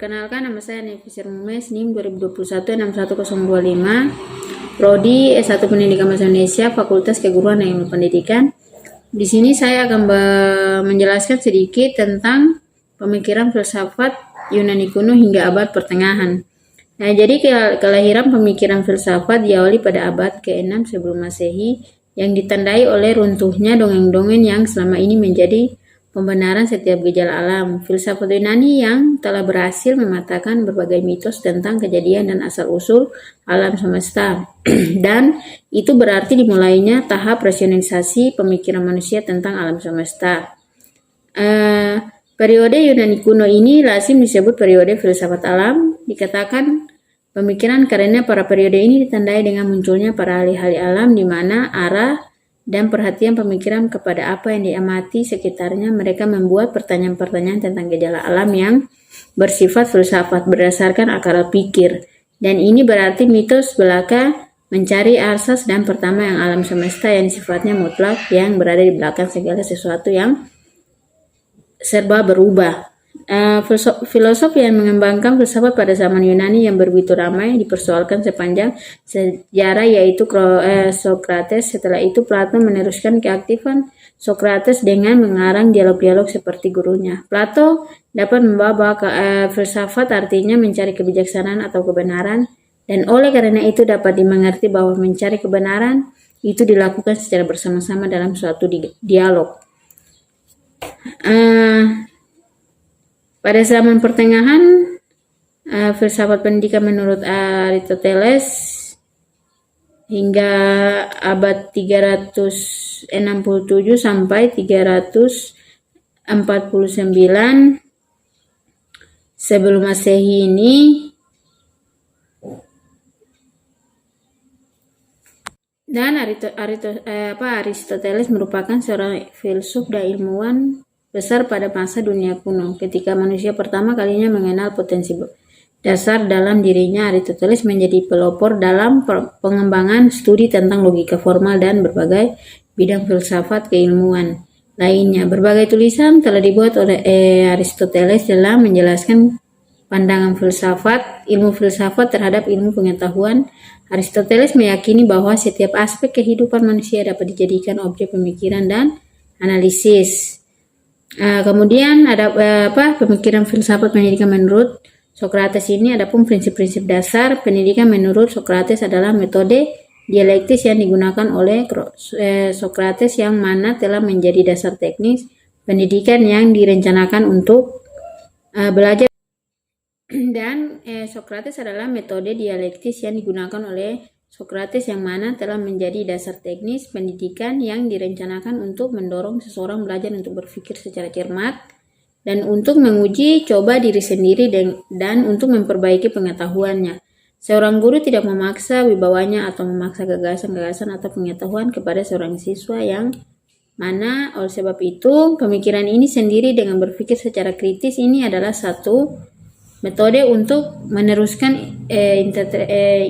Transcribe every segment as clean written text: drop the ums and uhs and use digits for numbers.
Perkenalkan, nama saya Nevisir Mumes, NIM 2021-61025, Prodi S1 Pendidikan Bahasa Indonesia, Fakultas Keguruan dan Ilmu Pendidikan. Di sini saya akan menjelaskan sedikit tentang pemikiran filsafat Yunani kuno hingga abad pertengahan. Nah, jadi kelahiran pemikiran filsafat diawali pada abad ke-6 sebelum Masehi yang ditandai oleh runtuhnya dongeng-dongeng yang selama ini menjadi pembenaran setiap gejala alam. Filsafat Yunani yang telah berhasil mematahkan berbagai mitos tentang kejadian dan asal-usul alam semesta. Dan itu berarti dimulainya tahap rasionalisasi pemikiran manusia tentang alam semesta. Periode Yunani kuno ini lazim disebut periode filsafat alam. Dikatakan pemikiran karena para periode ini ditandai dengan munculnya para ahli-ahli alam di mana arah dan perhatian pemikiran kepada apa yang diamati sekitarnya. Mereka membuat pertanyaan-pertanyaan tentang gejala alam yang bersifat filsafat berdasarkan akal pikir. Dan ini berarti mitos belaka mencari asas dan pertama yang alam semesta yang sifatnya mutlak yang berada di belakang segala sesuatu yang serba berubah. Filosof yang mengembangkan filsafat pada zaman Yunani yang begitu ramai dipersoalkan sepanjang sejarah yaitu Socrates. Setelah itu Plato meneruskan keaktifan Socrates dengan mengarang dialog-dialog seperti gurunya. Plato dapat membawa filsafat artinya mencari kebijaksanaan atau kebenaran, dan oleh karena itu dapat dimengerti bahwa mencari kebenaran itu dilakukan secara bersama-sama dalam suatu dialog. Pada zaman pertengahan, filsafat pendidikan menurut Aristoteles hingga abad 367 sampai 349 sebelum Masehi ini dan Aristoteles merupakan seorang filsuf dan ilmuwan besar pada masa dunia kuno. Ketika manusia pertama kalinya mengenal potensi dasar dalam dirinya, Aristoteles menjadi pelopor dalam pengembangan studi tentang logika formal dan berbagai bidang filsafat keilmuan lainnya. Berbagai tulisan telah dibuat oleh Aristoteles dalam menjelaskan pandangan ilmu filsafat terhadap ilmu pengetahuan. Aristoteles meyakini bahwa setiap aspek kehidupan manusia dapat dijadikan objek pemikiran dan analisis. Kemudian ada pemikiran filsafat pendidikan menurut Socrates ini. Adapun prinsip-prinsip dasar pendidikan menurut Socrates adalah metode dialektis yang digunakan oleh Socrates yang mana telah menjadi dasar teknis pendidikan yang direncanakan untuk belajar. Dan Socrates adalah metode dialektis yang digunakan oleh Socrates yang mana telah menjadi dasar teknis pendidikan yang direncanakan untuk mendorong seseorang belajar untuk berpikir secara cermat dan untuk menguji coba diri sendiri dan untuk memperbaiki pengetahuannya. Seorang guru tidak memaksa wibawanya atau memaksa gagasan-gagasan atau pengetahuan kepada seorang siswa yang mana oleh sebab itu pemikiran ini sendiri dengan berpikir secara kritis ini adalah satu metode untuk meneruskan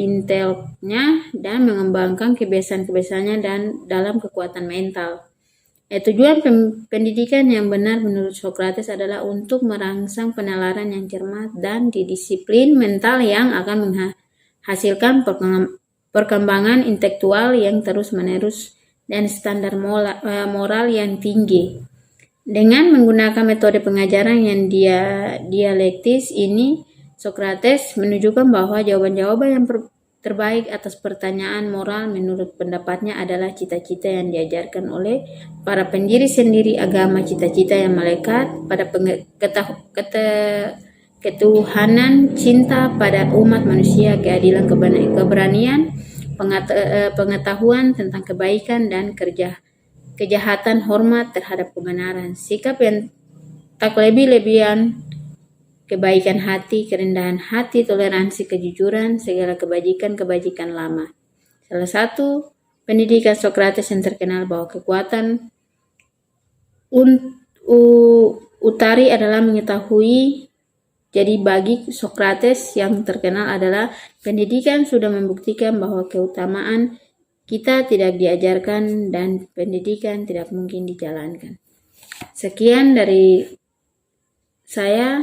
intelnya dan mengembangkan kebiasaan-kebiasaannya dan dalam kekuatan mental. Tujuan pendidikan yang benar menurut Socrates adalah untuk merangsang penalaran yang cermat dan disiplin mental yang akan menghasilkan perkembangan intelektual yang terus-menerus dan standar moral yang tinggi. Dengan menggunakan metode pengajaran yang dialektis ini, Socrates menunjukkan bahwa jawaban-jawaban yang terbaik atas pertanyaan moral menurut pendapatnya adalah cita-cita yang diajarkan oleh para pendiri sendiri agama, cita-cita yang melekat pada ketuhanan, cinta pada umat manusia, keadilan, keberanian, pengetahuan tentang kebaikan dan kejahatan, hormat terhadap kebenaran, sikap yang tak lebih-lebihan, kebaikan hati, kerendahan hati, toleransi, kejujuran, segala kebajikan lama. Salah satu pendidikan Socrates yang terkenal bahwa kekuatan utari adalah mengetahui. Jadi bagi Socrates yang terkenal adalah pendidikan sudah membuktikan bahwa keutamaan kita tidak diajarkan dan pendidikan tidak mungkin dijalankan. Sekian dari saya.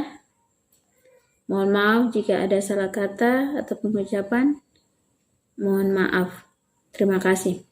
Mohon maaf jika ada salah kata atau pengucapan. Mohon maaf. Terima kasih.